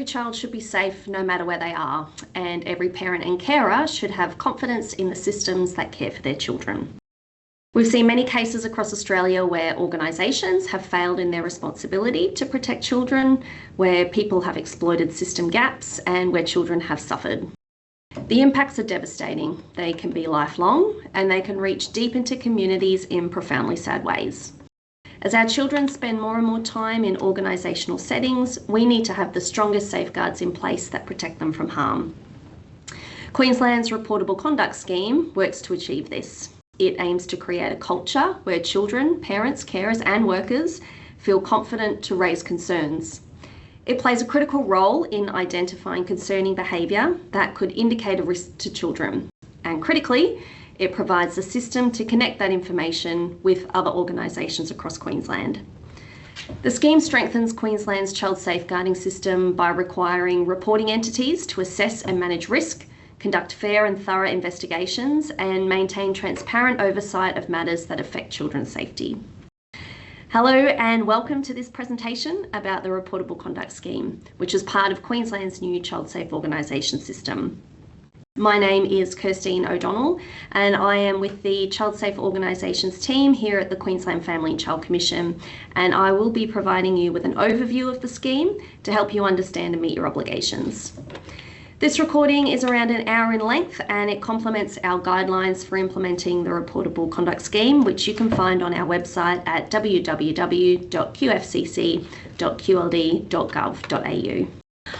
child should be safe no matter where they are, and every parent and carer should have confidence in the systems that care for their children. We've seen many cases across Australia where organisations have failed in their responsibility to protect children, where people have exploited system gaps, and where children have suffered. The impacts are devastating. They can be lifelong, and they can reach deep into communities in profoundly sad ways. As our children spend more and more time in organisational settings, we need to have the strongest safeguards in place that protect them from harm. Queensland's Reportable Conduct Scheme works to achieve this. It aims to create a culture where children, parents, carers and workers feel confident to raise concerns. It plays a critical role in identifying concerning behaviour that could indicate a risk to children. And critically, it provides a system to connect that information with other organisations across Queensland. The scheme strengthens Queensland's child safeguarding system by requiring reporting entities to assess and manage risk, conduct fair and thorough investigations, and maintain transparent oversight of matters that affect children's safety. Hello and welcome to this presentation about the Reportable Conduct Scheme, which is part of Queensland's new Child Safe Organisation system. My name is Kirstine O'Donnell and I am with the Child Safe Organisations team here at the Queensland Family and Child Commission, and I will be providing you with an overview of the scheme to help you understand and meet your obligations. This recording is around an hour in length and it complements our guidelines for implementing the Reportable Conduct Scheme, which you can find on our website at www.qfcc.qld.gov.au.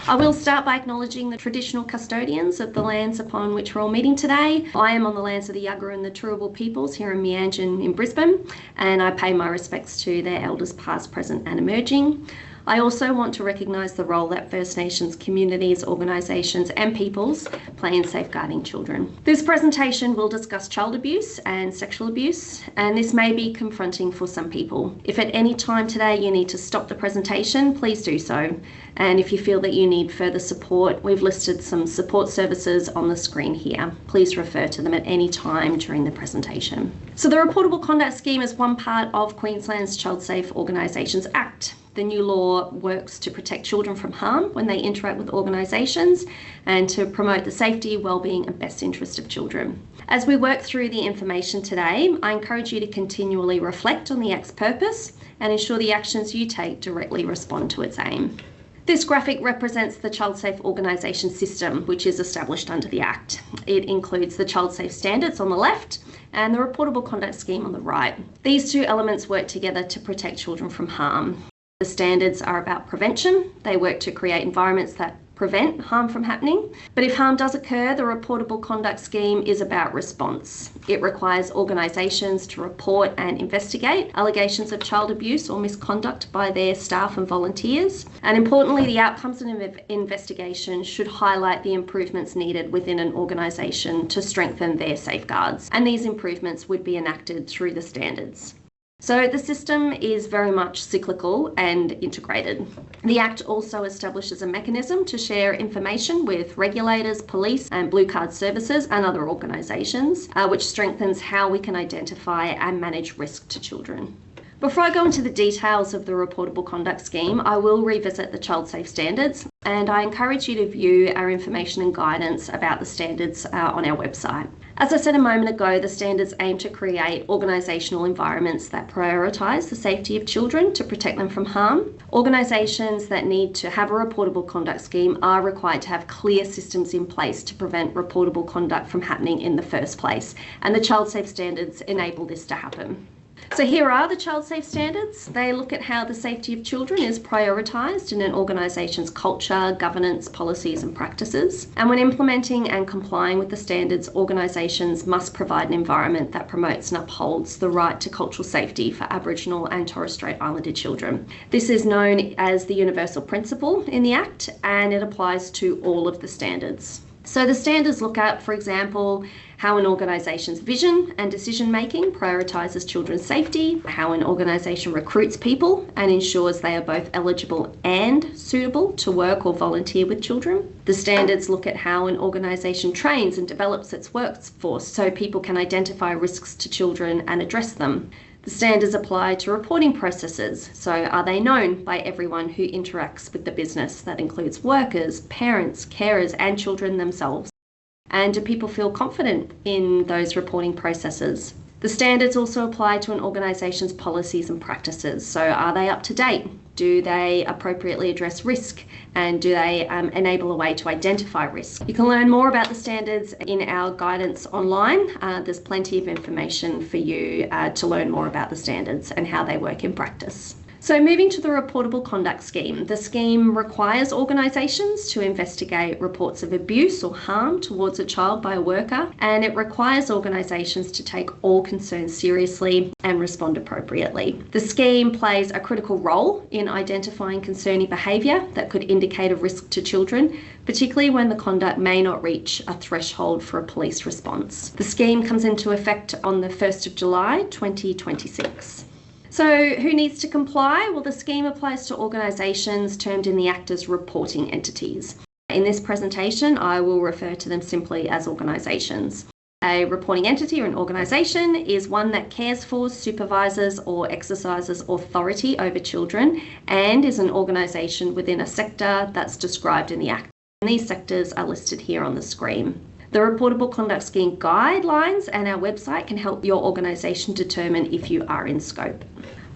I will start by acknowledging the traditional custodians of the lands upon which we're all meeting today. I am on the lands of the Yagara and the Turrbal peoples here in Meanjin in Brisbane, and I pay my respects to their elders past, present and emerging. I also want to recognise the role that First Nations communities, organisations and peoples play in safeguarding children. This presentation will discuss child abuse and sexual abuse, and this may be confronting for some people. If at any time today you need to stop the presentation, please do so. And if you feel that you need further support, we've listed some support services on the screen here. Please refer to them at any time during the presentation. So the Reportable Conduct Scheme is one part of Queensland's Child Safe Organisations Act. The new law works to protect children from harm when they interact with organisations and to promote the safety, wellbeing and best interest of children. As we work through the information today, I encourage you to continually reflect on the Act's purpose and ensure the actions you take directly respond to its aim. This graphic represents the Child Safe Organisation system, which is established under the Act. It includes the Child Safe Standards on the left and the Reportable Conduct Scheme on the right. These two elements work together to protect children from harm. The standards are about prevention. They work to create environments that prevent harm from happening. But if harm does occur, the Reportable Conduct Scheme is about response. It requires organisations to report and investigate allegations of child abuse or misconduct by their staff and volunteers. And importantly, the outcomes of an investigation should highlight the improvements needed within an organisation to strengthen their safeguards. And these improvements would be enacted through the standards. So the system is very much cyclical and integrated. The Act also establishes a mechanism to share information with regulators, police and blue card services and other organisations, which strengthens how we can identify and manage risk to children. Before I go into the details of the Reportable Conduct Scheme, I will revisit the Child Safe Standards, and I encourage you to view our information and guidance about the standards on our website. As I said a moment ago, the standards aim to create organisational environments that prioritise the safety of children to protect them from harm. Organisations that need to have a reportable conduct scheme are required to have clear systems in place to prevent reportable conduct from happening in the first place, and the Child Safe Standards enable this to happen. So here are the Child Safe Standards. They look at how the safety of children is prioritised in an organisation's culture, governance, policies and practices. And when implementing and complying with the standards, organisations must provide an environment that promotes and upholds the right to cultural safety for Aboriginal and Torres Strait Islander children. This is known as the universal principle in the Act, and it applies to all of the standards. So the standards look at, for example, how an organisation's vision and decision making prioritises children's safety, how an organisation recruits people and ensures they are both eligible and suitable to work or volunteer with children. The standards look at how an organisation trains and develops its workforce so people can identify risks to children and address them. The standards apply to reporting processes. So are they known by everyone who interacts with the business? That includes workers, parents, carers, and children themselves. And do people feel confident in those reporting processes? The standards also apply to an organisation's policies and practices. So are they up to date? Do they appropriately address risk? And do they enable a way to identify risk? You can learn more about the standards in our guidance online. There's plenty of information for you to learn more about the standards and how they work in practice. So moving to the reportable conduct scheme. The scheme requires organisations to investigate reports of abuse or harm towards a child by a worker, and it requires organisations to take all concerns seriously and respond appropriately. The scheme plays a critical role in identifying concerning behaviour that could indicate a risk to children, particularly when the conduct may not reach a threshold for a police response. The scheme comes into effect on the 1st of July 2026. So who needs to comply? Well, the scheme applies to organisations termed in the Act as reporting entities. In this presentation, I will refer to them simply as organisations. A reporting entity or an organisation is one that cares for, supervises or exercises authority over children and is an organisation within a sector that's described in the Act. And these sectors are listed here on the screen. The Reportable Conduct Scheme guidelines and our website can help your organisation determine if you are in scope.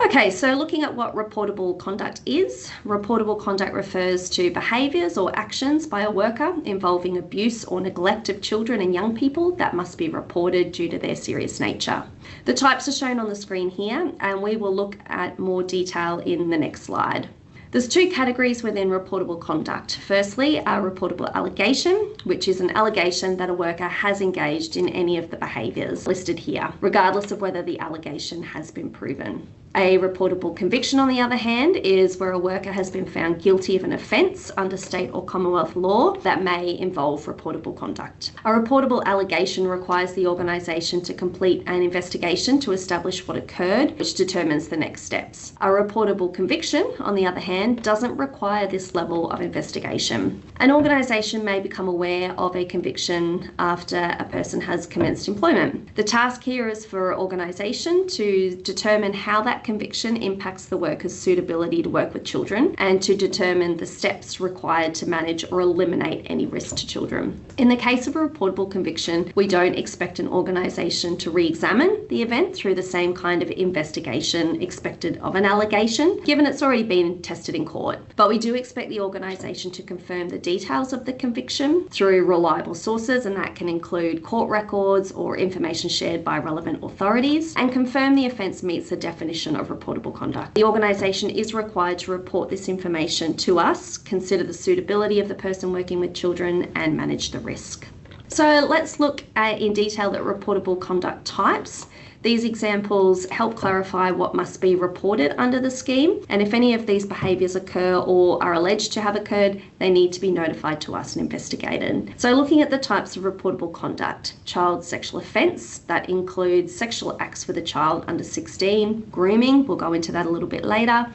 Okay, so looking at what reportable conduct is. Reportable conduct refers to behaviours or actions by a worker involving abuse or neglect of children and young people that must be reported due to their serious nature. The types are shown on the screen here, and we will look at more detail in the next slide. There's two categories within reportable conduct. Firstly, a reportable allegation, which is an allegation that a worker has engaged in any of the behaviours listed here, regardless of whether the allegation has been proven. A reportable conviction, on the other hand, is where a worker has been found guilty of an offence under state or Commonwealth law that may involve reportable conduct. A reportable allegation requires the organisation to complete an investigation to establish what occurred, which determines the next steps. A reportable conviction, on the other hand, doesn't require this level of investigation. An organisation may become aware of a conviction after a person has commenced employment. The task here is for an organisation to determine how that conviction impacts the worker's suitability to work with children and to determine the steps required to manage or eliminate any risk to children. In the case of a reportable conviction, we don't expect an organisation to re-examine the event through the same kind of investigation expected of an allegation, given it's already been tested in court. But we do expect the organisation to confirm the details of the conviction through reliable sources, and that can include court records or information shared by relevant authorities, and confirm the offence meets the definition of reportable conduct. The organisation is required to report this information to us, consider the suitability of the person working with children, and manage the risk. So let's look at in detail at reportable conduct types. These examples help clarify what must be reported under the scheme, and if any of these behaviours occur or are alleged to have occurred, they need to be notified to us and investigated. So looking at the types of reportable conduct: child sexual offence, that includes sexual acts with a child under 16, grooming, we'll go into that a little bit later,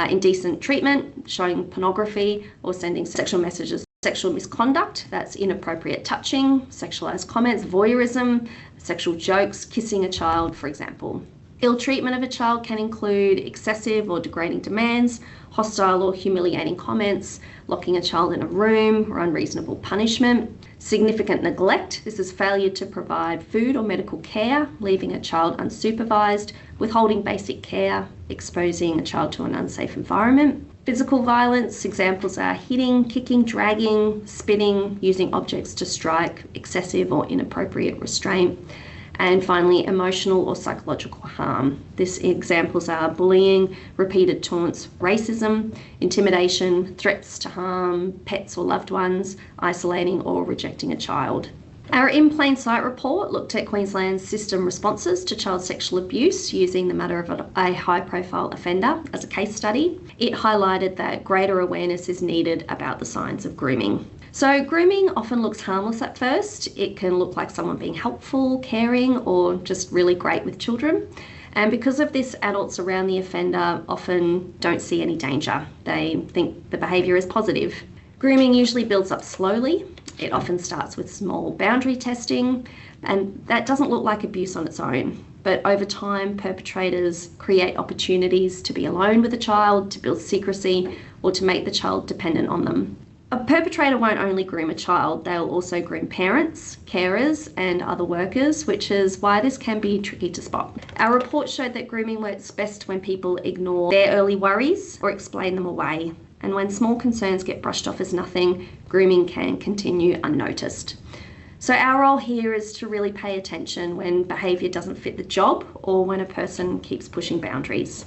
indecent treatment, showing pornography or sending sexual messages. Sexual misconduct, that's inappropriate touching, sexualised comments, voyeurism, sexual jokes, kissing a child, for example. Ill treatment of a child can include excessive or degrading demands, hostile or humiliating comments, locking a child in a room, or unreasonable punishment. Significant neglect, this is failure to provide food or medical care, leaving a child unsupervised, withholding basic care, exposing a child to an unsafe environment. Physical violence, examples are hitting, kicking, dragging, spitting, using objects to strike, excessive or inappropriate restraint. And finally, emotional or psychological harm. These examples are bullying, repeated taunts, racism, intimidation, threats to harm pets or loved ones, isolating or rejecting a child. Our In Plain Sight report looked at Queensland's system responses to child sexual abuse using the matter of a high-profile offender as a case study. It highlighted that greater awareness is needed about the signs of grooming. So grooming often looks harmless at first. It can look like someone being helpful, caring, or just really great with children. And because of this, adults around the offender often don't see any danger. They think the behaviour is positive. Grooming usually builds up slowly. It often starts with small boundary testing, and that doesn't look like abuse on its own. But over time, perpetrators create opportunities to be alone with a child, to build secrecy, or to make the child dependent on them. A perpetrator won't only groom a child, they'll also groom parents, carers, and other workers, which is why this can be tricky to spot. Our report showed that grooming works best when people ignore their early worries or explain them away. And when small concerns get brushed off as nothing, grooming can continue unnoticed. So our role here is to really pay attention when behaviour doesn't fit the job or when a person keeps pushing boundaries.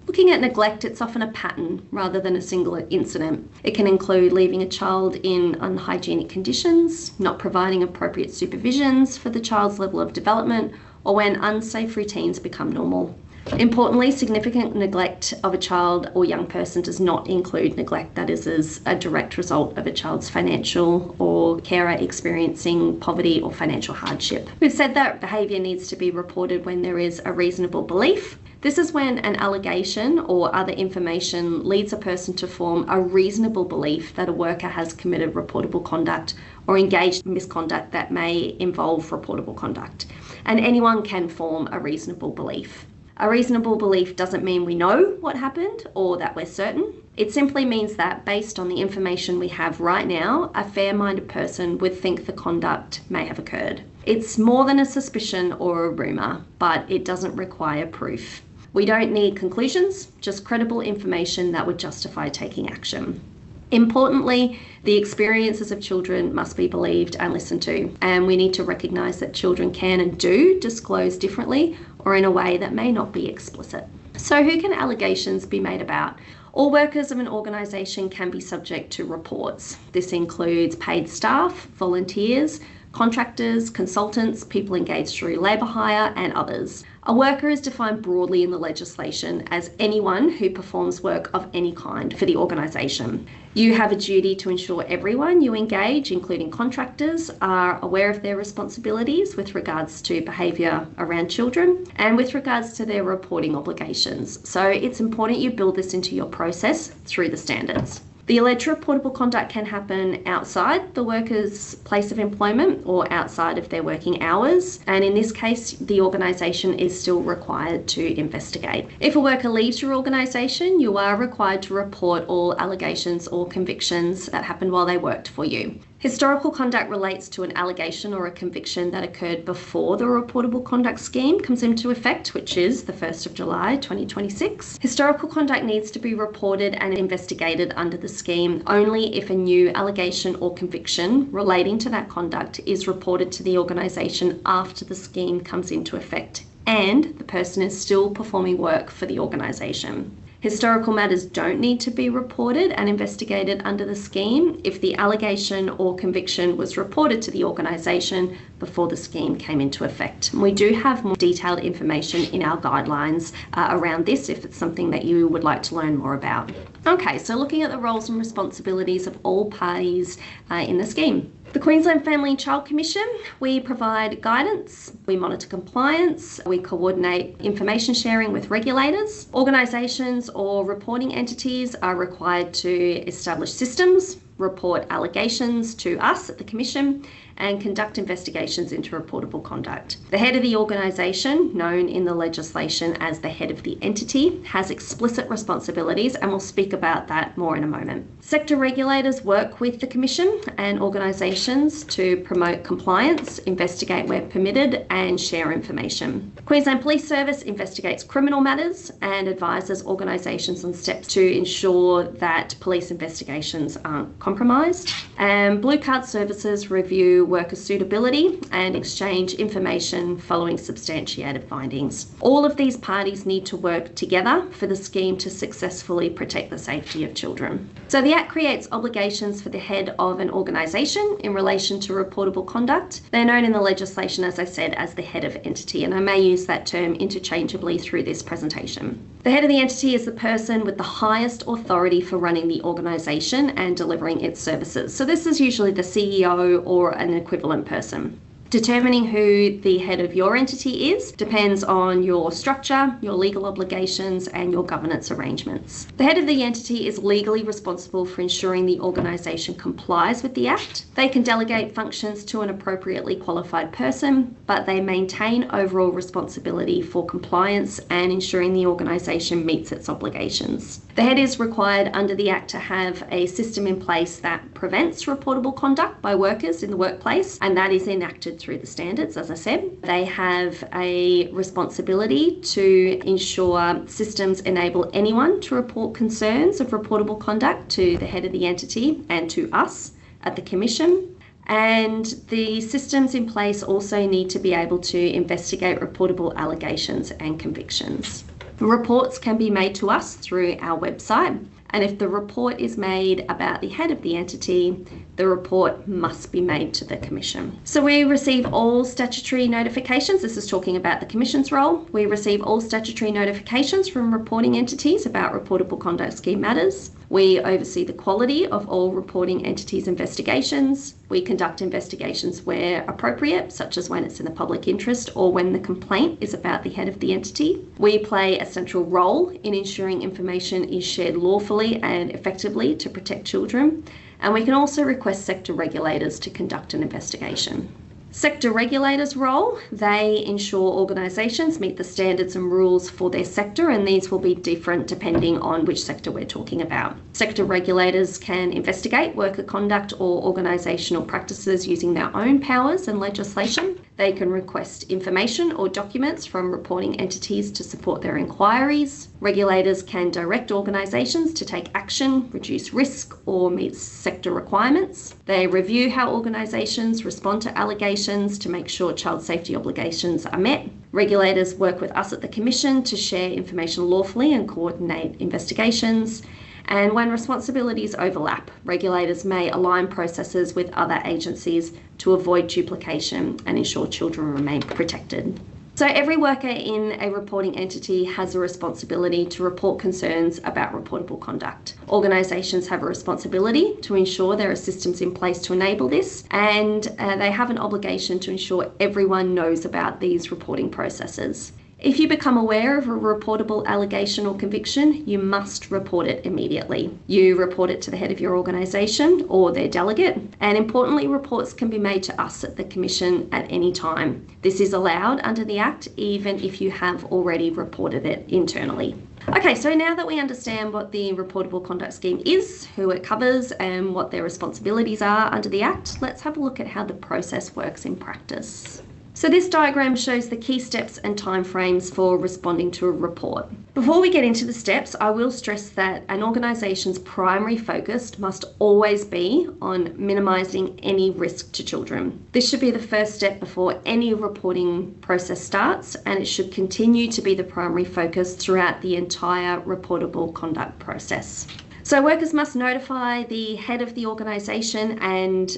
Looking at neglect, it's often a pattern rather than a single incident. It can include leaving a child in unhygienic conditions, not providing appropriate supervisions for the child's level of development, or when unsafe routines become normal. Importantly, significant neglect of a child or young person does not include neglect that is as a direct result of a child's financial or carer experiencing poverty or financial hardship. We've said that behaviour needs to be reported when there is a reasonable belief. This is when an allegation or other information leads a person to form a reasonable belief that a worker has committed reportable conduct or engaged in misconduct that may involve reportable conduct. And anyone can form a reasonable belief. A reasonable belief doesn't mean we know what happened or that we're certain. It simply means that based on the information we have right now, a fair-minded person would think the conduct may have occurred. It's more than a suspicion or a rumour, but it doesn't require proof. We don't need conclusions, just credible information that would justify taking action. Importantly, the experiences of children must be believed and listened to, and we need to recognise that children can and do disclose differently or in a way that may not be explicit. So who can allegations be made about? All workers of an organisation can be subject to reports. This includes paid staff, volunteers, contractors, consultants, people engaged through labour hire, and others. A worker is defined broadly in the legislation as anyone who performs work of any kind for the organisation. You have a duty to ensure everyone you engage, including contractors, are aware of their responsibilities with regards to behaviour around children and with regards to their reporting obligations. So it's important you build this into your process through the standards. The alleged reportable conduct can happen outside the worker's place of employment or outside of their working hours, and in this case, the organisation is still required to investigate. If a worker leaves your organisation, you are required to report all allegations or convictions that happened while they worked for you. Historical conduct relates to an allegation or a conviction that occurred before the reportable conduct scheme comes into effect, which is the 1st of July 2026. Historical conduct needs to be reported and investigated under the scheme only if a new allegation or conviction relating to that conduct is reported to the organisation after the scheme comes into effect and the person is still performing work for the organisation. Historical matters don't need to be reported and investigated under the scheme if the allegation or conviction was reported to the organisation before the scheme came into effect. We do have more detailed information in our guidelines around this if it's something that you would like to learn more about. Okay, so looking at the roles and responsibilities of all parties in the scheme. The Queensland Family and Child Commission, we provide guidance, we monitor compliance, we coordinate information sharing with regulators. Organisations or reporting entities are required to establish systems, report allegations to us at the Commission, and conduct investigations into reportable conduct. The head of the organisation, known in the legislation as the head of the entity, has explicit responsibilities, and we'll speak about that more in a moment. Sector regulators work with the Commission and organisations to promote compliance, investigate where permitted, and share information. Queensland Police Service investigates criminal matters and advises organisations on steps to ensure that police investigations aren't compromised. And Blue Card Services review worker suitability and exchange information following substantiated findings. All of these parties need to work together for the scheme to successfully protect the safety of children. So the Act creates obligations for the head of an organisation in relation to reportable conduct. They're known in the legislation, as I said, as the head of entity, and I may use that term interchangeably through this presentation. The head of the entity is the person with the highest authority for running the organisation and delivering its services. So this is usually the CEO or an equivalent person. Determining who the head of your entity is depends on your structure, your legal obligations, and your governance arrangements. The head of the entity is legally responsible for ensuring the organisation complies with the Act. They can delegate functions to an appropriately qualified person, but they maintain overall responsibility for compliance and ensuring the organisation meets its obligations. The head is required under the Act to have a system in place that prevents reportable conduct by workers in the workplace, and that is enacted through the standards, as I said. They have a responsibility to ensure systems enable anyone to report concerns of reportable conduct to the head of the entity and to us at the Commission. And the systems in place also need to be able to investigate reportable allegations and convictions. Reports can be made to us through our website, and if the report is made about the head of the entity, the report must be made to the Commission. So we receive all statutory notifications. This is talking about the Commission's role. We receive all statutory notifications from reporting entities about reportable conduct scheme matters. We oversee the quality of all reporting entities' investigations. We conduct investigations where appropriate, such as when it's in the public interest or when the complaint is about the head of the entity. We play a central role in ensuring information is shared lawfully and effectively to protect children. And we can also request sector regulators to conduct an investigation. Sector regulators' role, they ensure organisations meet the standards and rules for their sector, and these will be different depending on which sector we're talking about. Sector regulators can investigate worker conduct or organisational practices using their own powers and legislation. They can request information or documents from reporting entities to support their inquiries. Regulators can direct organisations to take action, reduce risk, or meet sector requirements. They review how organisations respond to allegations to make sure child safety obligations are met. Regulators work with us at the Commission to share information lawfully and coordinate investigations. And when responsibilities overlap, regulators may align processes with other agencies to avoid duplication and ensure children remain protected. So every worker in a reporting entity has a responsibility to report concerns about reportable conduct. Organisations have a responsibility to ensure there are systems in place to enable this, and they have an obligation to ensure everyone knows about these reporting processes. If you become aware of a reportable allegation or conviction, you must report it immediately. You report it to the head of your organisation or their delegate, and importantly, reports can be made to us at the Commission at any time. This is allowed under the Act, even if you have already reported it internally. Okay, so now that we understand what the Reportable Conduct Scheme is, who it covers, and what their responsibilities are under the Act, let's have a look at how the process works in practice. So this diagram shows the key steps and timeframes for responding to a report. Before we get into the steps, I will stress that an organisation's primary focus must always be on minimising any risk to children. This should be the first step before any reporting process starts, and it should continue to be the primary focus throughout the entire reportable conduct process. So workers must notify the head of the organisation, and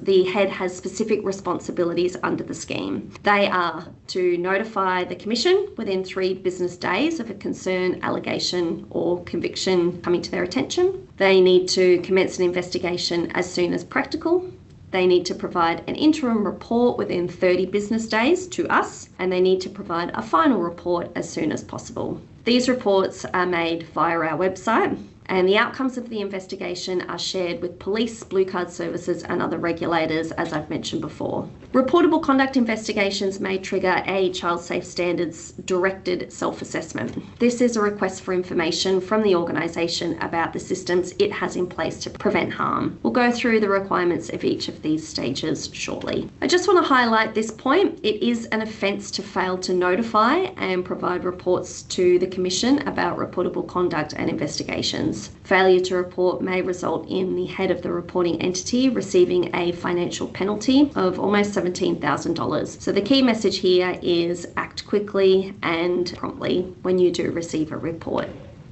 the head has specific responsibilities under the scheme. They are to notify the Commission within 3 business days of a concern, allegation or conviction coming to their attention. They need to commence an investigation as soon as practical. They need to provide an interim report within 30 business days to us, and they need to provide a final report as soon as possible. These reports are made via our website, and the outcomes of the investigation are shared with police, blue card services and other regulators, as I've mentioned before. Reportable conduct investigations may trigger a Child Safe Standards directed self-assessment. This is a request for information from the organisation about the systems it has in place to prevent harm. We'll go through the requirements of each of these stages shortly. I just want to highlight this point. It is an offence to fail to notify and provide reports to the Commission about reportable conduct and investigations. Failure to report may result in the head of the reporting entity receiving a financial penalty of almost $17,000. So the key message here is act quickly and promptly when you do receive a report.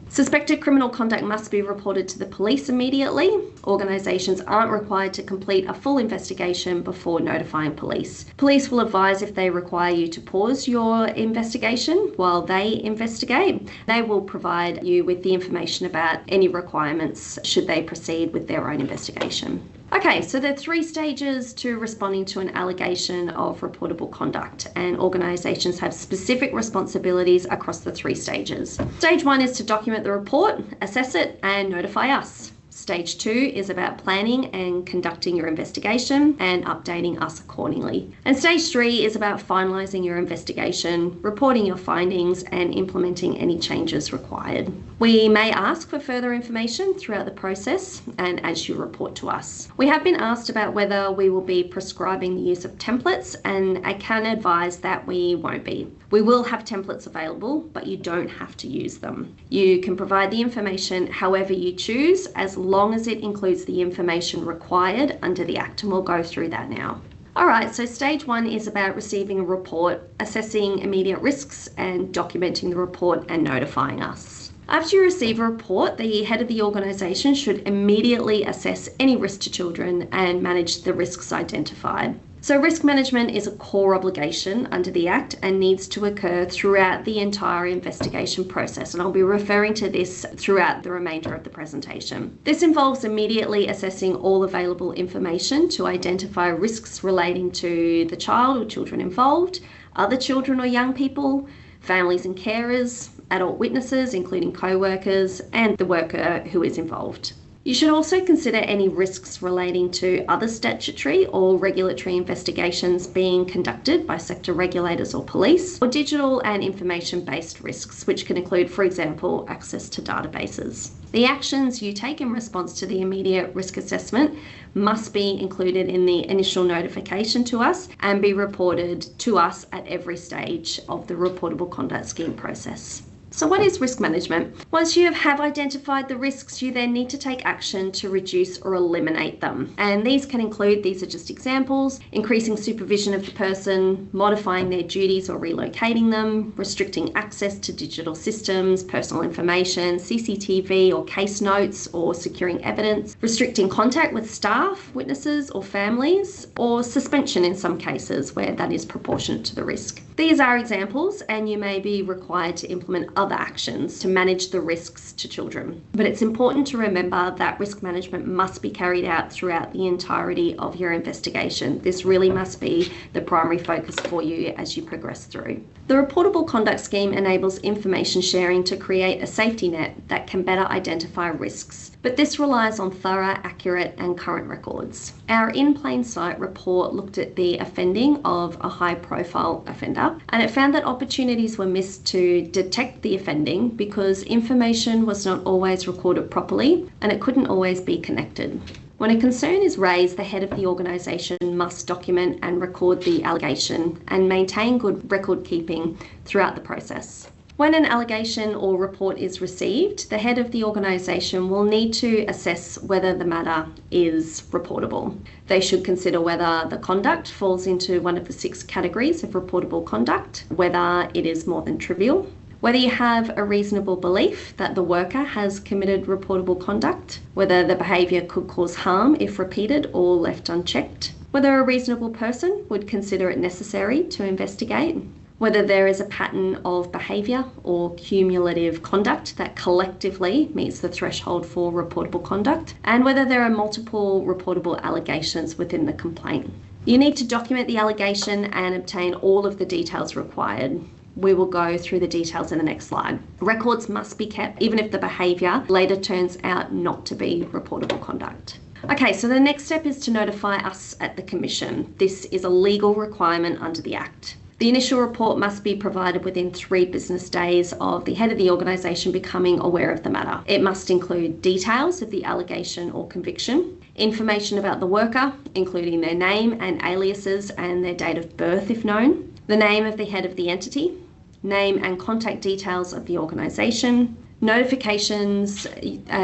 Suspected criminal conduct must be reported to the police immediately. Organisations aren't required to complete a full investigation before notifying police. Police will advise if they require you to pause your investigation while they investigate. They will provide you with the information about any requirements should they proceed with their own investigation. Okay, so there are 3 stages to responding to an allegation of reportable conduct, and organisations have specific responsibilities across the 3 stages. Stage 1 is to document the report, assess it, and notify us. Stage 2 is about planning and conducting your investigation and updating us accordingly. And stage 3 is about finalising your investigation, reporting your findings, and implementing any changes required. We may ask for further information throughout the process and as you report to us. We have been asked about whether we will be prescribing the use of templates, and I can advise that we won't be. We will have templates available, but you don't have to use them. You can provide the information however you choose, as long as it includes the information required under the Act, and we'll go through that now. Alright, so stage 1 is about receiving a report, assessing immediate risks, and documenting the report and notifying us. After you receive a report, the head of the organisation should immediately assess any risk to children and manage the risks identified. So risk management is a core obligation under the Act and needs to occur throughout the entire investigation process, and I'll be referring to this throughout the remainder of the presentation. This involves immediately assessing all available information to identify risks relating to the child or children involved, other children or young people, families and carers, adult witnesses including co-workers, and the worker who is involved. You should also consider any risks relating to other statutory or regulatory investigations being conducted by sector regulators or police, or digital and information-based risks, which can include, for example, access to databases. The actions you take in response to the immediate risk assessment must be included in the initial notification to us and be reported to us at every stage of the reportable conduct scheme process. So what is risk management? Once you have identified the risks, you then need to take action to reduce or eliminate them. And these can include, these are just examples, increasing supervision of the person, modifying their duties or relocating them, restricting access to digital systems, personal information, CCTV or case notes, or securing evidence, restricting contact with staff, witnesses or families, or suspension in some cases where that is proportionate to the risk. These are examples, and you may be required to implement other actions to manage the risks to children. But it's important to remember that risk management must be carried out throughout the entirety of your investigation. This really must be the primary focus for you as you progress through. The Reportable Conduct Scheme enables information sharing to create a safety net that can better identify risks, but this relies on thorough, accurate and current records. Our In Plain Sight report looked at the offending of a high-profile offender, and it found that opportunities were missed to detect the offending because information was not always recorded properly and it couldn't always be connected. When a concern is raised, the head of the organisation must document and record the allegation and maintain good record keeping throughout the process. When an allegation or report is received, the head of the organisation will need to assess whether the matter is reportable. They should consider whether the conduct falls into one of the 6 categories of reportable conduct, whether it is more than trivial, whether you have a reasonable belief that the worker has committed reportable conduct, whether the behaviour could cause harm if repeated or left unchecked, whether a reasonable person would consider it necessary to investigate, whether there is a pattern of behaviour or cumulative conduct that collectively meets the threshold for reportable conduct, and whether there are multiple reportable allegations within the complaint. You need to document the allegation and obtain all of the details required. We will go through the details in the next slide. Records must be kept even if the behaviour later turns out not to be reportable conduct. Okay, so the next step is to notify us at the Commission. This is a legal requirement under the Act. The initial report must be provided within 3 business days of the head of the organisation becoming aware of the matter. It must include details of the allegation or conviction, information about the worker, including their name and aliases and their date of birth if known, the name of the head of the entity, name and contact details of the organisation, notifications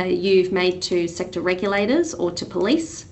you've made to sector regulators or to police,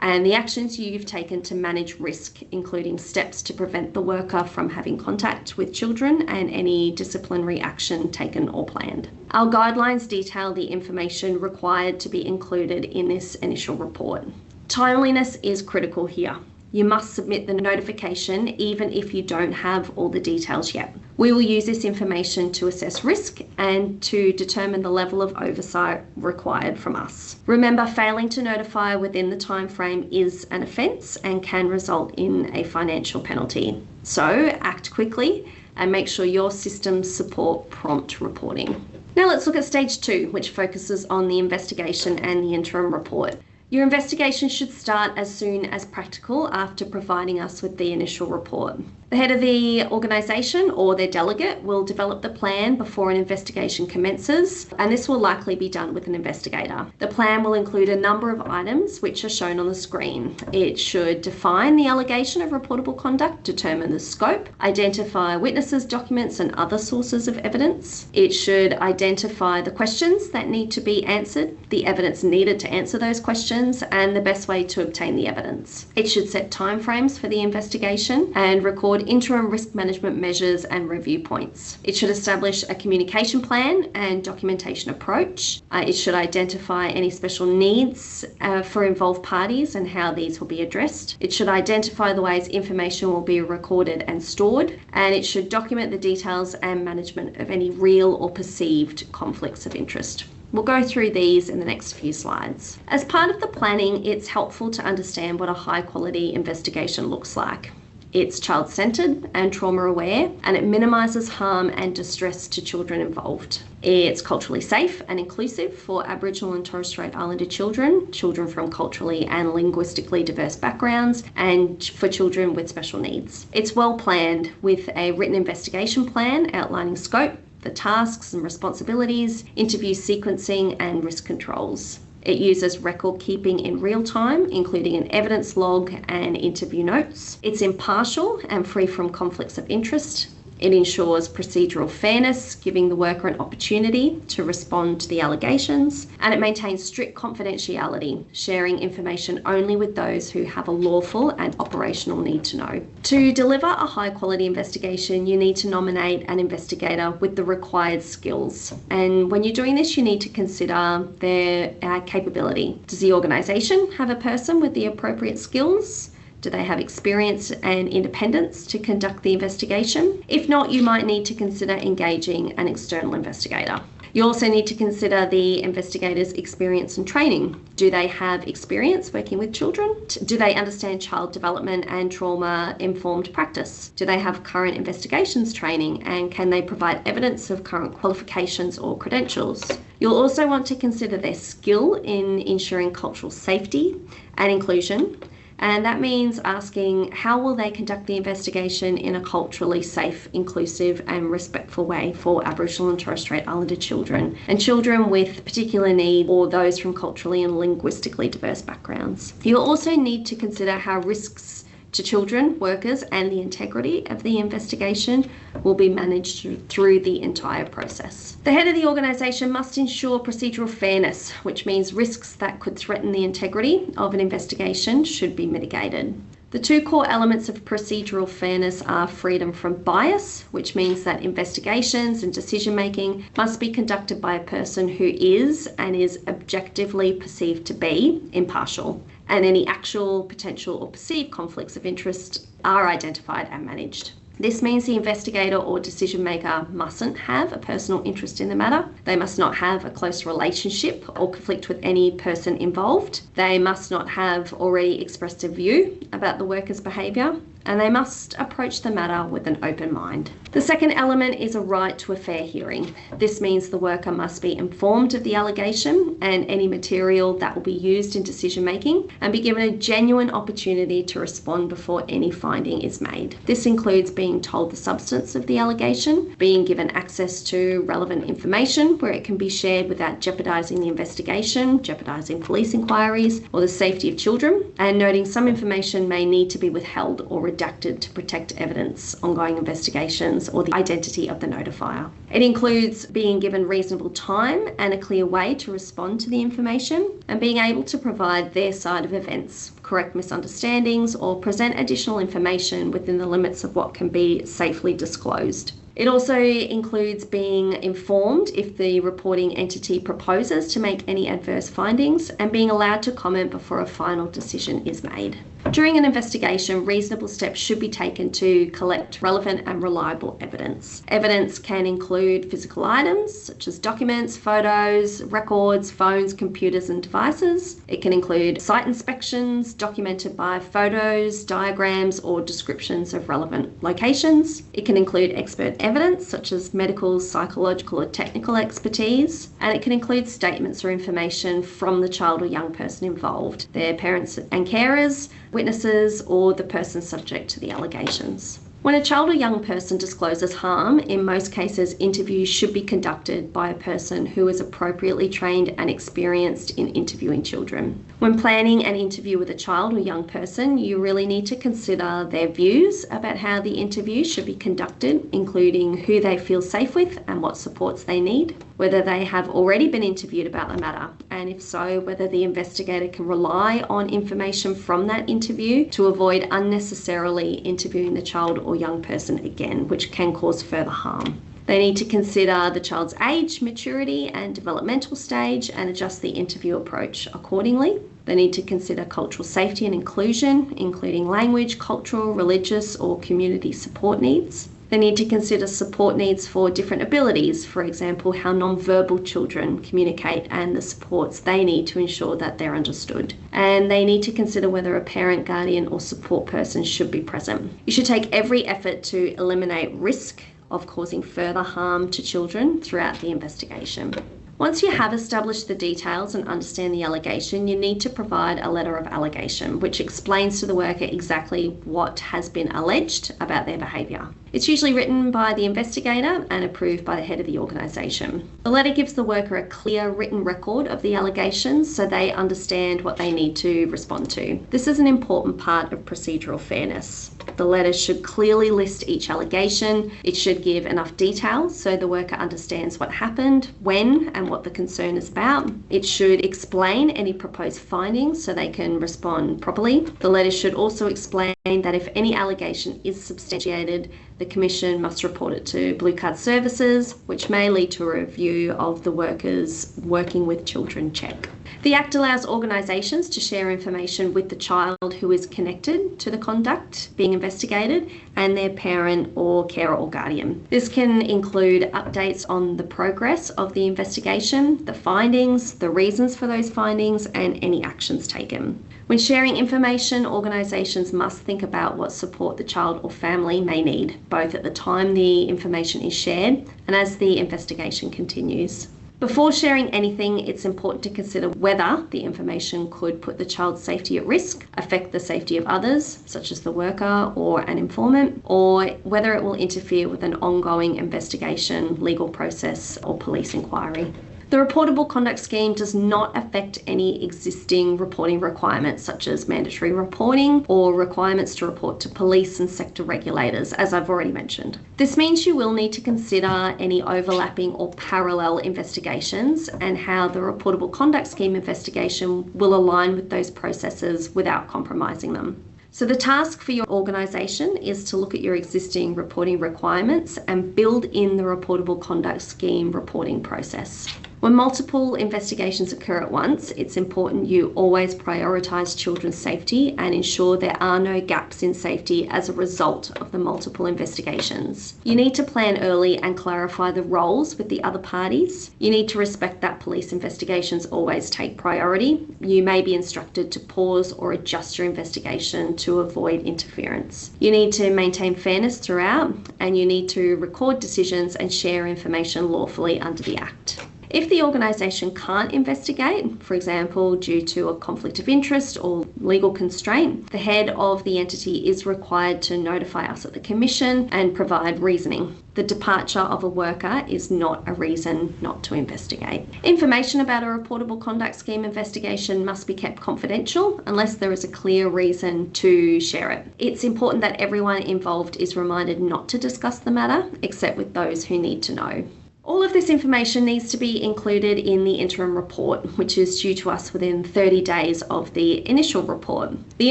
and the actions you've taken to manage risk, including steps to prevent the worker from having contact with children and any disciplinary action taken or planned. Our guidelines detail the information required to be included in this initial report. Timeliness is critical here. You must submit the notification even if you don't have all the details yet. We will use this information to assess risk and to determine the level of oversight required from us. Remember, failing to notify within the time frame is an offence and can result in a financial penalty. So act quickly and make sure your systems support prompt reporting. Now let's look at stage 2, which focuses on the investigation and the interim report. Your investigation should start as soon as practical after providing us with the initial report. The head of the organisation or their delegate will develop the plan before an investigation commences, and this will likely be done with an investigator. The plan will include a number of items which are shown on the screen. It should define the allegation of reportable conduct, determine the scope, identify witnesses, documents and other sources of evidence. It should identify the questions that need to be answered, the evidence needed to answer those questions, and the best way to obtain the evidence. It should set timeframes for the investigation and record interim risk management measures and review points. It should establish a communication plan and documentation approach. It should identify any special needs for involved parties and how these will be addressed. It should identify the ways information will be recorded and stored, and it should document the details and management of any real or perceived conflicts of interest. We'll go through these in the next few slides. As part of the planning, it's helpful to understand what a high-quality investigation looks like. It's child-centred and trauma-aware, and it minimises harm and distress to children involved. It's culturally safe and inclusive for Aboriginal and Torres Strait Islander children, children from culturally and linguistically diverse backgrounds, and for children with special needs. It's well planned with a written investigation plan outlining scope, the tasks and responsibilities, interview sequencing and risk controls. It uses record keeping in real time, including an evidence log and interview notes. It's impartial and free from conflicts of interest. It ensures procedural fairness, giving the worker an opportunity to respond to the allegations, and it maintains strict confidentiality, sharing information only with those who have a lawful and operational need to know. To deliver a high-quality investigation, you need to nominate an investigator with the required skills. And when you're doing this, you need to consider their capability. Does the organisation have a person with the appropriate skills? Do they have experience and independence to conduct the investigation? If not, you might need to consider engaging an external investigator. You also need to consider the investigator's experience and training. Do they have experience working with children? Do they understand child development and trauma-informed practice? Do they have current investigations training, and can they provide evidence of current qualifications or credentials? You'll also want to consider their skill in ensuring cultural safety and inclusion. And that means asking how will they conduct the investigation in a culturally safe, inclusive and respectful way for Aboriginal and Torres Strait Islander children and children with particular need or those from culturally and linguistically diverse backgrounds. You'll also need to consider how risks to children, workers and the integrity of the investigation will be managed through the entire process. The head of the organisation must ensure procedural fairness, which means risks that could threaten the integrity of an investigation should be mitigated. The two core elements of procedural fairness are freedom from bias, which means that investigations and decision-making must be conducted by a person who is and is objectively perceived to be impartial, and any actual, potential or perceived conflicts of interest are identified and managed. This means the investigator or decision maker mustn't have a personal interest in the matter. They must not have a close relationship or conflict with any person involved. They must not have already expressed a view about the worker's behaviour, and they must approach the matter with an open mind. The second element is a right to a fair hearing. This means the worker must be informed of the allegation and any material that will be used in decision making and be given a genuine opportunity to respond before any finding is made. This includes being told the substance of the allegation, being given access to relevant information where it can be shared without jeopardising the investigation, jeopardising police inquiries or the safety of children, and noting some information may need to be withheld or redacted to protect evidence, ongoing investigations, or the identity of the notifier. It includes being given reasonable time and a clear way to respond to the information, and being able to provide their side of events, correct misunderstandings, or present additional information within the limits of what can be safely disclosed. It also includes being informed if the reporting entity proposes to make any adverse findings and being allowed to comment before a final decision is made. During an investigation, reasonable steps should be taken to collect relevant and reliable evidence. Evidence can include physical items such as documents, photos, records, phones, computers and devices. It can include site inspections documented by photos, diagrams or descriptions of relevant locations. It can include expert evidence such as medical, psychological or technical expertise, and it can include statements or information from the child or young person involved, their parents and carers, witnesses or the person subject to the allegations. When a child or young person discloses harm, in most cases interviews should be conducted by a person who is appropriately trained and experienced in interviewing children. When planning an interview with a child or young person, you really need to consider their views about how the interview should be conducted, including who they feel safe with and what supports they need, whether they have already been interviewed about the matter, and if so, whether the investigator can rely on information from that interview to avoid unnecessarily interviewing the child or young person again, which can cause further harm. They need to consider the child's age, maturity and developmental stage and adjust the interview approach accordingly. They need to consider cultural safety and inclusion, including language, cultural, religious or community support needs. They need to consider support needs for different abilities, for example, how non-verbal children communicate and the supports they need to ensure that they're understood. And they need to consider whether a parent, guardian or support person should be present. You should take every effort to eliminate risk of causing further harm to children throughout the investigation. Once you have established the details and understand the allegation, you need to provide a letter of allegation, which explains to the worker exactly what has been alleged about their behaviour. It's usually written by the investigator and approved by the head of the organisation. The letter gives the worker a clear written record of the allegations so they understand what they need to respond to. This is an important part of procedural fairness. The letter should clearly list each allegation. It should give enough detail so the worker understands what happened, when, and what the concern is about. It should explain any proposed findings so they can respond properly. The letter should also explain that if any allegation is substantiated, the Commission must report it to Blue Card Services, which may lead to a review of the workers' Working with Children check. The Act allows organisations to share information with the child who is connected to the conduct being investigated and their parent or carer or guardian. This can include updates on the progress of the investigation, the findings, the reasons for those findings and any actions taken. When sharing information, organisations must think about what support the child or family may need, both at the time the information is shared and as the investigation continues. Before sharing anything, it's important to consider whether the information could put the child's safety at risk, affect the safety of others, such as the worker or an informant, or whether it will interfere with an ongoing investigation, legal process, or police inquiry. The Reportable Conduct Scheme does not affect any existing reporting requirements such as mandatory reporting or requirements to report to police and sector regulators, as I've already mentioned. This means you will need to consider any overlapping or parallel investigations and how the Reportable Conduct Scheme investigation will align with those processes without compromising them. So the task for your organisation is to look at your existing reporting requirements and build in the Reportable Conduct Scheme reporting process. When multiple investigations occur at once, it's important you always prioritise children's safety and ensure there are no gaps in safety as a result of the multiple investigations. You need to plan early and clarify the roles with the other parties. You need to respect that police investigations always take priority. You may be instructed to pause or adjust your investigation to avoid interference. You need to maintain fairness throughout, and you need to record decisions and share information lawfully under the Act. If the organisation can't investigate, for example, due to a conflict of interest or legal constraint, the head of the entity is required to notify us at the Commission and provide reasoning. The departure of a worker is not a reason not to investigate. Information about a Reportable Conduct Scheme investigation must be kept confidential unless there is a clear reason to share it. It's important that everyone involved is reminded not to discuss the matter, except with those who need to know. All of this information needs to be included in the interim report, which is due to us within 30 days of the initial report. The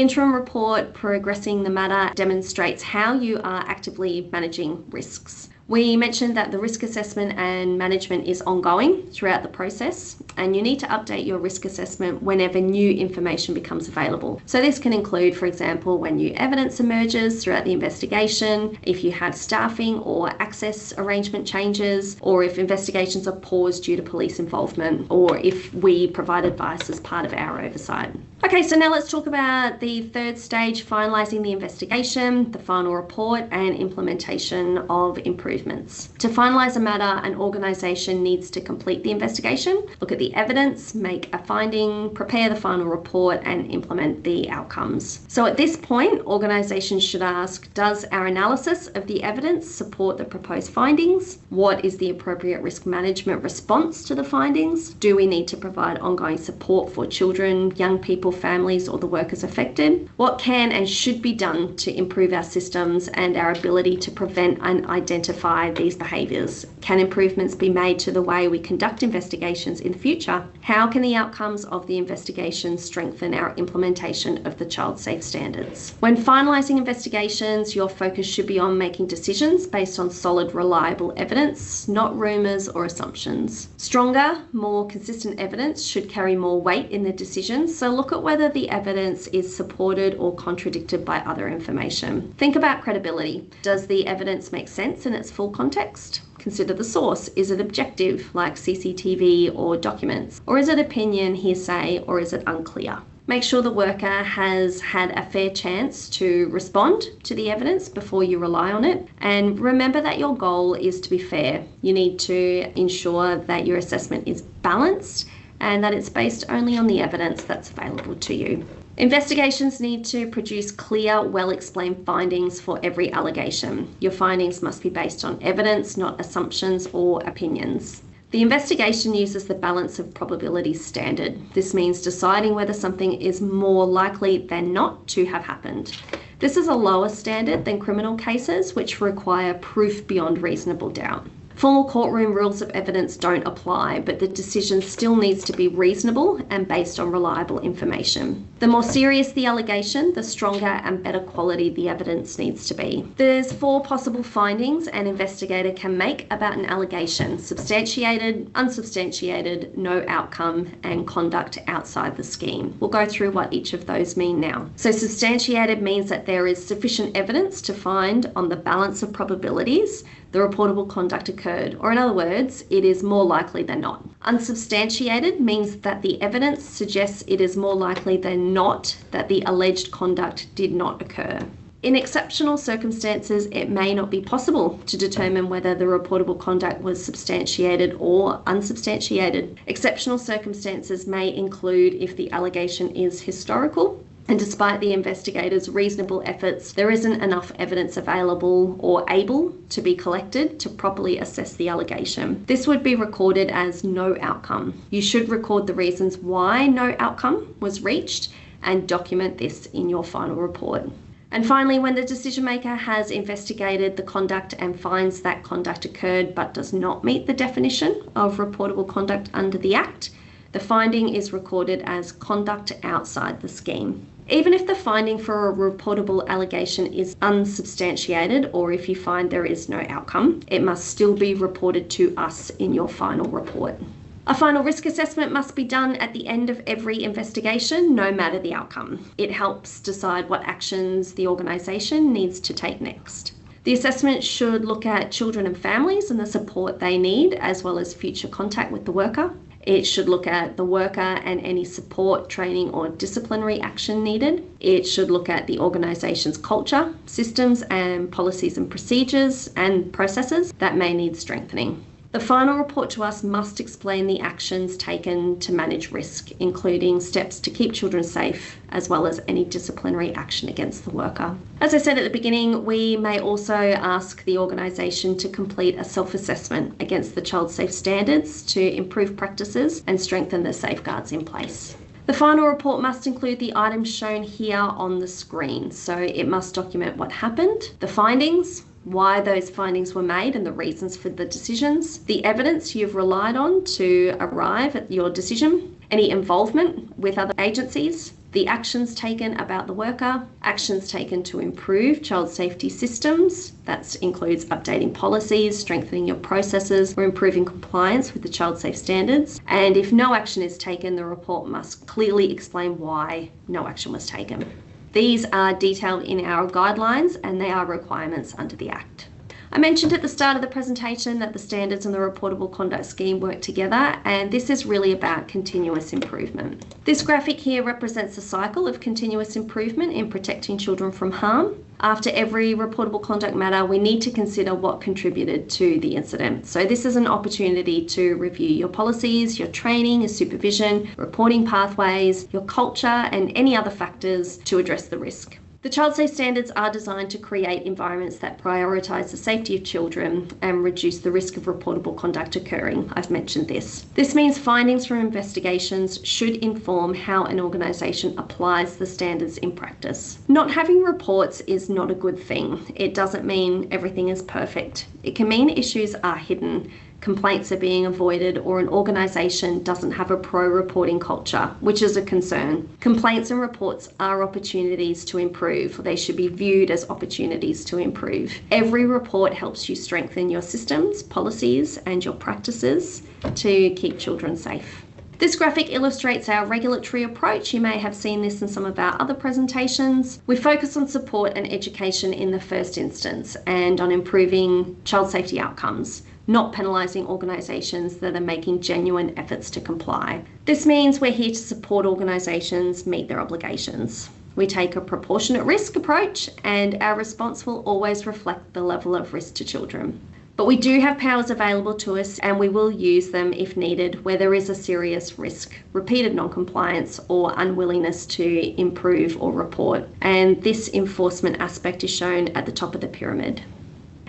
interim report progressing the matter demonstrates how you are actively managing risks. We mentioned that the risk assessment and management is ongoing throughout the process, and you need to update your risk assessment whenever new information becomes available. So this can include, for example, when new evidence emerges throughout the investigation, if you have staffing or access arrangement changes, or if investigations are paused due to police involvement, or if we provide advice as part of our oversight. Okay, so now let's talk about the third stage, finalising the investigation, the final report and implementation of improvements. To finalise a matter, an organisation needs to complete the investigation, look at the evidence, make a finding, prepare the final report and implement the outcomes. So at this point, organisations should ask, does our analysis of the evidence support the proposed findings? What is the appropriate risk management response to the findings? Do we need to provide ongoing support for children, young people, families or the workers affected? What can and should be done to improve our systems and our ability to prevent and identify these behaviours? Can improvements be made to the way we conduct investigations in the future? How can the outcomes of the investigation strengthen our implementation of the child safe standards? When finalising investigations, your focus should be on making decisions based on solid, reliable evidence, not rumours or assumptions. Stronger, more consistent evidence should carry more weight in the decisions, so look at whether the evidence is supported or contradicted by other information. Think about credibility. Does the evidence make sense in its full context? Consider the source. Is it objective, like CCTV or documents? Or is it opinion, hearsay, or is it unclear? Make sure the worker has had a fair chance to respond to the evidence before you rely on it. And remember that your goal is to be fair. You need to ensure that your assessment is balanced and that it's based only on the evidence that's available to you. Investigations need to produce clear, well-explained findings for every allegation. Your findings must be based on evidence, not assumptions or opinions. The investigation uses the balance of probabilities standard. This means deciding whether something is more likely than not to have happened. This is a lower standard than criminal cases, which require proof beyond reasonable doubt. Formal courtroom rules of evidence don't apply, but the decision still needs to be reasonable and based on reliable information. The more serious the allegation, the stronger and better quality the evidence needs to be. There's 4 possible findings an investigator can make about an allegation: substantiated, unsubstantiated, no outcome, and conduct outside the scheme. We'll go through what each of those mean now. So substantiated means that there is sufficient evidence to find on the balance of probabilities the reportable conduct occurred, or in other words, it is more likely than not. Unsubstantiated means that the evidence suggests it is more likely than not that the alleged conduct did not occur. In exceptional circumstances, it may not be possible to determine whether the reportable conduct was substantiated or unsubstantiated. Exceptional circumstances may include if the allegation is historical, and despite the investigators' reasonable efforts, there isn't enough evidence available or able to be collected to properly assess the allegation. This would be recorded as no outcome. You should record the reasons why no outcome was reached and document this in your final report. And finally, when the decision maker has investigated the conduct and finds that conduct occurred but does not meet the definition of reportable conduct under the Act, the finding is recorded as conduct outside the scheme. Even if the finding for a reportable allegation is unsubstantiated, or if you find there is no outcome, it must still be reported to us in your final report. A final risk assessment must be done at the end of every investigation, no matter the outcome. It helps decide what actions the organisation needs to take next. The assessment should look at children and families and the support they need, as well as future contact with the worker. It should look at the worker and any support, training or disciplinary action needed. It should look at the organisation's culture, systems and policies and procedures and processes that may need strengthening. The final report to us must explain the actions taken to manage risk, including steps to keep children safe, as well as any disciplinary action against the worker. As I said at the beginning, we may also ask the organisation to complete a self-assessment against the child safe standards to improve practices and strengthen the safeguards in place. The final report must include the items shown here on the screen. So it must document what happened, the findings, why those findings were made and the reasons for the decisions, the evidence you've relied on to arrive at your decision, any involvement with other agencies, the actions taken about the worker, actions taken to improve child safety systems. That includes updating policies, strengthening your processes, or improving compliance with the child safe standards. And if no action is taken, the report must clearly explain why no action was taken. These are detailed in our guidelines and they are requirements under the Act. I mentioned at the start of the presentation that the standards and the reportable conduct scheme work together, and this is really about continuous improvement. This graphic here represents a cycle of continuous improvement in protecting children from harm. After every reportable conduct matter, we need to consider what contributed to the incident. So this is an opportunity to review your policies, your training, your supervision, reporting pathways, your culture, and any other factors to address the risk. The child safe standards are designed to create environments that prioritise the safety of children and reduce the risk of reportable conduct occurring. I've mentioned this. This means findings from investigations should inform how an organisation applies the standards in practice. Not having reports is not a good thing. It doesn't mean everything is perfect. It can mean issues are hidden, complaints are being avoided, or an organisation doesn't have a pro-reporting culture, which is a concern. Complaints and reports are opportunities to improve. They should be viewed as opportunities to improve. Every report helps you strengthen your systems, policies, and your practices to keep children safe. This graphic illustrates our regulatory approach. You may have seen this in some of our other presentations. We focus on support and education in the first instance and on improving child safety outcomes, not penalising organisations that are making genuine efforts to comply. This means we're here to support organisations meet their obligations. We take a proportionate risk approach and our response will always reflect the level of risk to children. But we do have powers available to us and we will use them if needed where there is a serious risk, repeated non-compliance or unwillingness to improve or report. And this enforcement aspect is shown at the top of the pyramid.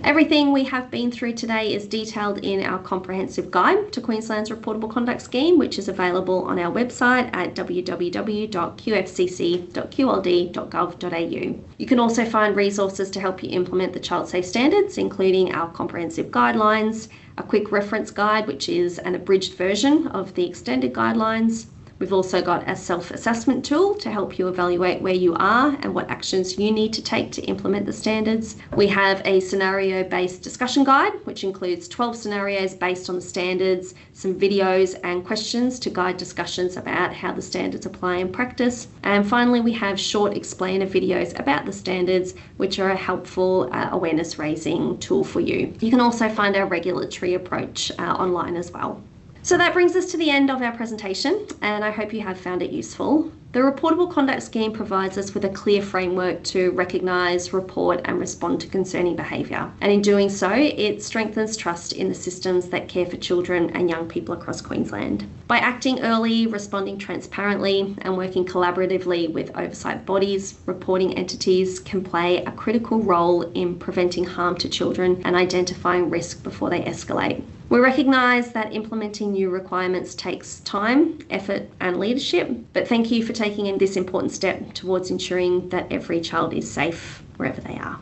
Everything we have been through today is detailed in our comprehensive guide to Queensland's Reportable Conduct Scheme, which is available on our website at www.qfcc.qld.gov.au. You can also find resources to help you implement the child safe standards, including our comprehensive guidelines, a quick reference guide, which is an abridged version of the extended guidelines. We've also got a self-assessment tool to help you evaluate where you are and what actions you need to take to implement the standards. We have a scenario-based discussion guide, which includes 12 scenarios based on the standards, some videos and questions to guide discussions about how the standards apply in practice. And finally, we have short explainer videos about the standards, which are a helpful awareness-raising tool for you. You can also find our regulatory approach online as well. So that brings us to the end of our presentation, and I hope you have found it useful. The Reportable Conduct Scheme provides us with a clear framework to recognise, report and respond to concerning behaviour. And in doing so, it strengthens trust in the systems that care for children and young people across Queensland. By acting early, responding transparently and working collaboratively with oversight bodies, reporting entities can play a critical role in preventing harm to children and identifying risk before they escalate. We recognise that implementing new requirements takes time, effort and leadership, but thank you for taking this important step towards ensuring that every child is safe wherever they are.